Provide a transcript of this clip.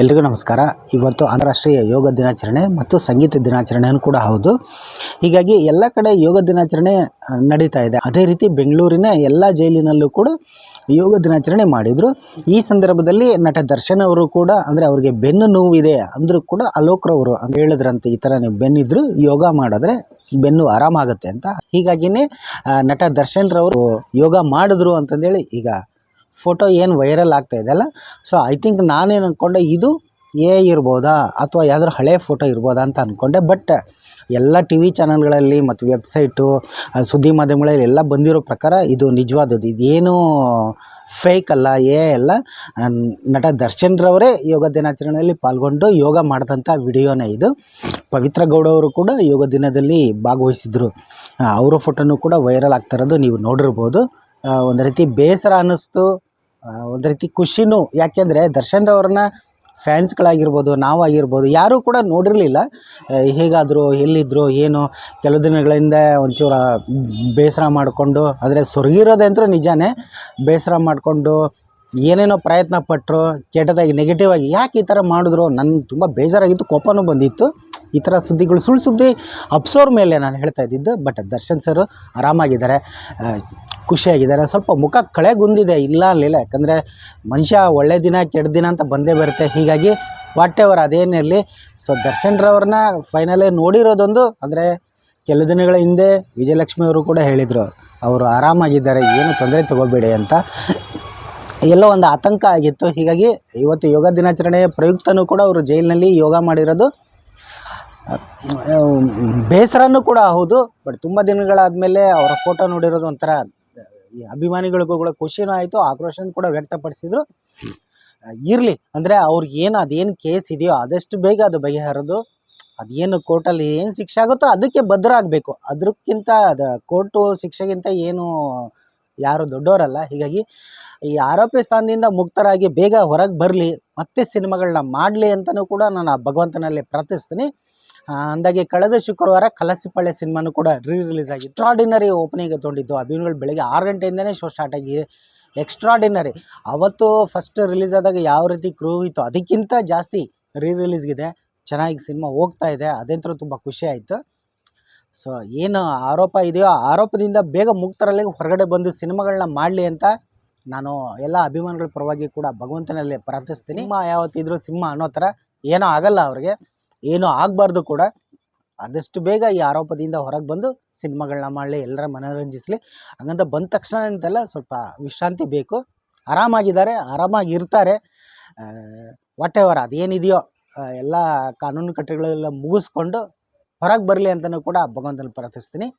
ಎಲ್ರಿಗೂ ನಮಸ್ಕಾರ. ಇವತ್ತು ಅಂತಾರಾಷ್ಟ್ರೀಯ ಯೋಗ ದಿನಾಚರಣೆ ಮತ್ತು ಸಂಗೀತ ದಿನಾಚರಣೆಯೂ ಕೂಡ ಹೌದು. ಹೀಗಾಗಿ ಎಲ್ಲ ಕಡೆ ಯೋಗ ದಿನಾಚರಣೆ ನಡೀತಾ ಇದೆ. ಅದೇ ರೀತಿ ಬೆಂಗಳೂರಿನ ಎಲ್ಲ ಜೈಲಿನಲ್ಲೂ ಕೂಡ ಯೋಗ ದಿನಾಚರಣೆ ಮಾಡಿದರು. ಈ ಸಂದರ್ಭದಲ್ಲಿ ನಟ ದರ್ಶನ್ ಅವರು ಕೂಡ ಅಂದರೆ ಅವರಿಗೆ ಬೆನ್ನು ನೋವಿದೆ ಅಂದರೂ ಕೂಡ ಅಲೋಕ್ರವರು ಅಂತ ಹೇಳಿದ್ರಂತೆ, ಈ ಥರ ನೀವು ಬೆನ್ನಿದ್ರು ಯೋಗ ಮಾಡಿದ್ರೆ ಬೆನ್ನು ಆರಾಮಾಗುತ್ತೆ ಅಂತ. ಹೀಗಾಗಿನೇ ನಟ ದರ್ಶನ್ ರವರು ಯೋಗ ಮಾಡಿದ್ರು ಅಂತಂದೇಳಿ ಈಗ ಫೋಟೋ ಏನು ವೈರಲ್ ಆಗ್ತಾ ಇದೆಯಲ್ಲ, ಸೊ ಐ ಥಿಂಕ್ ನಾನೇನು ಅಂದ್ಕೊಂಡೆ ಇದು ಇರ್ಬೋದಾ ಅಥವಾ ಯಾವ್ದಾದ್ರು ಹಳೆ ಫೋಟೋ ಇರ್ಬೋದಾ ಅಂತ ಅಂದ್ಕೊಂಡೆ. ಬಟ್ ಎಲ್ಲ ಟಿ ವಿ ಚಾನಲ್ಗಳಲ್ಲಿ ಮತ್ತು ವೆಬ್ಸೈಟು ಸುದ್ದಿ ಮಾಧ್ಯಮಗಳಲ್ಲಿ ಎಲ್ಲ ಬಂದಿರೋ ಪ್ರಕಾರ ಇದು ನಿಜವಾದದ್ದು, ಇದೇನು ಫೇಕ್ ಅಲ್ಲ, ಅಲ್ಲ. ನಟ ದರ್ಶನ್ ರವರೇ ಯೋಗ ದಿನಾಚರಣೆಯಲ್ಲಿ ಪಾಲ್ಗೊಂಡು ಯೋಗ ಮಾಡಿದಂಥ ವಿಡಿಯೋನೇ ಇದು. ಪವಿತ್ರ ಗೌಡ ಅವರು ಕೂಡ ಯೋಗ ದಿನದಲ್ಲಿ ಭಾಗವಹಿಸಿದ್ರು. ಅವರ ಫೋಟೋನು ಕೂಡ ವೈರಲ್ ಆಗ್ತಾ ಇರೋದು ನೀವು ನೋಡಿರ್ಬೋದು. ಒಂದು ರೀತಿ ಬೇಸರ ಅನ್ನಿಸ್ತು, ಒಂದು ರೀತಿ ಖುಷಿನೂ. ಯಾಕೆಂದರೆ ದರ್ಶನ್ ರವ್ರನ್ನ ಫ್ಯಾನ್ಸ್ಗಳಾಗಿರ್ಬೋದು, ನಾವಾಗಿರ್ಬೋದು, ಯಾರೂ ಕೂಡ ನೋಡಿರಲಿಲ್ಲ. ಹೇಗಾದರೂ, ಎಲ್ಲಿದ್ದರು, ಏನು, ಕೆಲವು ದಿನಗಳಿಂದ ಒಂಚೂರು ಬೇಸರ ಮಾಡಿಕೊಂಡು, ಆದರೆ ಸೊರಗಿರೋದಂತೂ ನಿಜಾನೇ, ಬೇಸರ ಮಾಡಿಕೊಂಡು ಏನೇನೋ ಪ್ರಯತ್ನ ಪಟ್ಟರು, ಕೆಟ್ಟದಾಗಿ ನೆಗೆಟಿವ್ ಆಗಿ ಯಾಕೆ ಈ ಥರ ಮಾಡಿದ್ರು, ನನಗೆ ತುಂಬ ಬೇಜಾರಾಗಿತ್ತು, ಕೋಪನೂ ಬಂದಿತ್ತು. ಈ ಥರ ಸುದ್ದಿಗಳು ಸುಳ್ಳು ಸುದ್ದಿ ಹಬ್ಸೋರ ಮೇಲೆ ನಾನು ಹೇಳ್ತಾ ಇದ್ದಿದ್ದು. ಬಟ್ ದರ್ಶನ್ ಸರ್ ಆರಾಮಾಗಿದ್ದಾರೆ, ಖುಷಿಯಾಗಿದ್ದಾರೆ. ಸ್ವಲ್ಪ ಮುಖ ಕಳೆಗುಂದಿದೆ, ಇಲ್ಲ ಅನ್ನಲಿಲ್ಲ. ಯಾಕಂದರೆ ಮನುಷ್ಯ ಒಳ್ಳೆ ದಿನ ಕೆಟ್ಟ ದಿನ ಅಂತ ಬಂದೇ ಬರುತ್ತೆ. ಹೀಗಾಗಿ ವಾಟ್ ಎವರ್ ಅದೇನಿರಲಿ, ಸೊ ದರ್ಶನ್ ರವ್ರನ್ನ ಫೈನಲೇ ನೋಡಿರೋದೊಂದು ಅಂದರೆ ಕೆಲವು ದಿನಗಳ ಹಿಂದೆ ವಿಜಯಲಕ್ಷ್ಮಿ ಅವರು ಕೂಡ ಹೇಳಿದರು, ಅವರು ಆರಾಮಾಗಿದ್ದಾರೆ, ಏನು ತೊಂದರೆ ತಗೋಬೇಡಿ ಅಂತ. ಎಲ್ಲೋ ಒಂದು ಆತಂಕ ಆಗಿತ್ತು. ಹೀಗಾಗಿ ಇವತ್ತು ಯೋಗ ದಿನಾಚರಣೆಯ ಪ್ರಯುಕ್ತನೂ ಕೂಡ ಅವರು ಜೈಲಿನಲ್ಲಿ ಯೋಗ ಮಾಡಿರೋದು ಬೇಸರನೂ ಕೂಡ ಹೌದು. ಬಟ್ ತುಂಬ ದಿನಗಳಾದಮೇಲೆ ಅವರ ಫೋಟೋ ನೋಡಿರೋದು ಒಂಥರ ಅಭಿಮಾನಿಗಳಿಗೂ ಕೂಡ ಖುಷಿನೂ ಆಯಿತು, ಆಕ್ರೋಶನೂ ಕೂಡ ವ್ಯಕ್ತಪಡಿಸಿದರು. ಇರಲಿ, ಅಂದರೆ ಅವ್ರಿಗೇನು ಅದೇನು ಕೇಸ್ ಇದೆಯೋ ಆದಷ್ಟು ಬೇಗ ಅದು ಬಗೆಹರಿದು ಅದೇನು ಕೋರ್ಟಲ್ಲಿ ಏನು ಶಿಕ್ಷೆ ಆಗುತ್ತೋ ಅದಕ್ಕೆ ಬದ್ಧ ಆಗಬೇಕು. ಅದಕ್ಕಿಂತ ಅದು ಕೋರ್ಟು ಶಿಕ್ಷೆಗಿಂತ ಏನು ಯಾರು ದೊಡ್ಡವರಲ್ಲ. ಹೀಗಾಗಿ ಈ ಆರೋಪಿ ಸ್ಥಾನದಿಂದ ಮುಕ್ತರಾಗಿ ಬೇಗ ಹೊರಗೆ ಬರಲಿ, ಮತ್ತೆ ಸಿನಿಮಾಗಳನ್ನ ಮಾಡಲಿ ಅಂತಲೂ ಕೂಡ ನಾನು ಆ ಭಗವಂತನಲ್ಲಿ ಪ್ರಾರ್ಥಿಸ್ತೀನಿ. ಅಂದಾಗೆ ಕಳೆದ ಶುಕ್ರವಾರ ಕಲಸಿಪಳ್ಳಿ ಸಿನಿಮಾನು ಕೂಡ ರಿಲೀಸ್ ಆಗಿತ್ತು. ಎಕ್ಸ್ಟ್ರಾಡಿನರಿ ಓಪನಿಂಗ್ ತೊಗೊಂಡಿದ್ದು. ಅಭಿಮಾನಿಗಳು ಬೆಳಗ್ಗೆ 6 ಗಂಟೆಯಿಂದನೇ ಶೋ ಸ್ಟಾರ್ಟ್ ಆಗಿ ಎಕ್ಸ್ಟ್ರಾಡಿನರಿ. ಅವತ್ತು ಫಸ್ಟ್ ರಿಲೀಸ್ ಆದಾಗ ಯಾವ ರೀತಿ ಕ್ರೂ ಇತ್ತು ಅದಕ್ಕಿಂತ ಜಾಸ್ತಿ ರಿಲೀಸ್ಗಿದೆ. ಚೆನ್ನಾಗಿ ಸಿನಿಮಾ ಹೋಗ್ತಾ ಇದೆ, ಅದಂತೂ ತುಂಬ ಖುಷಿ ಆಯಿತು. ಸೊ ಏನು ಆರೋಪ ಇದೆಯೋ ಆ ಆರೋಪದಿಂದ ಬೇಗ ಮುಕ್ತರಲ್ಲಿ ಹೊರಗಡೆ ಬಂದು ಸಿನಿಮಾಗಳನ್ನ ಮಾಡಲಿ ಅಂತ ನಾನು ಎಲ್ಲ ಅಭಿಮಾನಿಗಳ ಪರವಾಗಿ ಕೂಡ ಭಗವಂತನಲ್ಲಿ ಪ್ರಾರ್ಥಿಸ್ತೀನಿ. ಸಿನಿಮಾ ಯಾವತ್ತಿದ್ರು ಸಿನಿಮಾ ಅನ್ನೋ ಥರ ಏನೋ ಆಗಲ್ಲ, ಅವ್ರಿಗೆ ಏನೂ ಆಗಬಾರ್ದು ಕೂಡ. ಆದಷ್ಟು ಬೇಗ ಈ ಆರೋಪದಿಂದ ಹೊರಗೆ ಬಂದು ಸಿನಿಮಾಗಳನ್ನ ಮಾಡಲಿ, ಎಲ್ಲರ ಮನೋರಂಜಿಸಲಿ. ಹಂಗಂತ ಬಂದ ತಕ್ಷಣ ಅಂತೆಲ್ಲ ಸ್ವಲ್ಪ ವಿಶ್ರಾಂತಿ ಬೇಕು. ಆರಾಮಾಗಿದ್ದಾರೆ, ಆರಾಮಾಗಿರ್ತಾರೆ. ವಾಟ್ ಎವರ್ ಅದೇನಿದೆಯೋ ಎಲ್ಲ ಕಾನೂನು ಕಟ್ಟೆಗಳೆಲ್ಲ ಮುಗಿಸ್ಕೊಂಡು ಹೊರಗೆ ಬರಲಿ ಅಂತಲೂ ಕೂಡ ಭಗವಂತನ ಪ್ರಾರ್ಥಿಸ್ತೀನಿ.